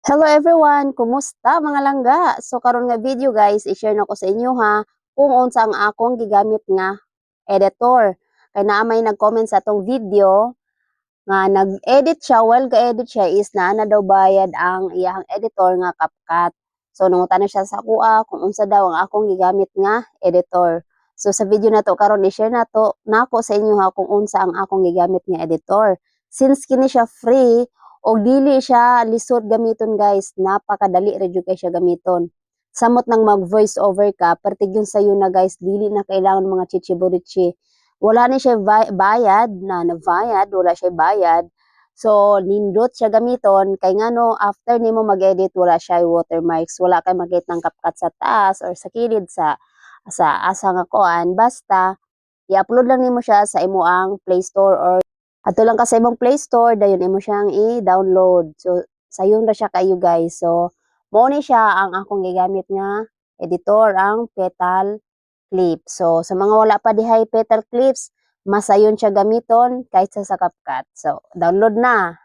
Hello everyone! Kumusta mga langga? So karon nga video guys, i-share na ko sa inyo ha kung unsa ang akong gigamit nga editor. Kay naa may nag-comment sa atong video nga nag-edit siya, while ga-edit siya is na daw bayad ang iyang editor nga CapCut. So nangutan na siya sa kuha kung unsa daw ang akong gigamit nga editor. So sa video na to karon i-share na to nako sa inyo ha kung unsa ang akong gigamit nga editor. Since kini siya free o dili siya lisod gamiton guys, napakadali ra jud kay siya gamiton. Samot nang mag voice over ka, pertigyon sayo na guys, dili na kailangan mga chichiburichi. Wala ni siya bayad wala siya bayad. So nindot siya gamiton kay ngano after nimo mag-edit wala siya watermarks, wala kay makita ng CapCut sa taas or sa kilid sa asa nga kuan, basta i-upload lang nimo siya sa imo ang Play Store or ato lang ka sa imong Play Store dayon imo siyang i-download. So sayon ra siya kayo guys. So mao ni siya ang akong gigamit nga editor, ang Petal Clip. So sa mga wala pa dihay Petal Clips, masayon siya gamiton kahit sa CapCut. So download na.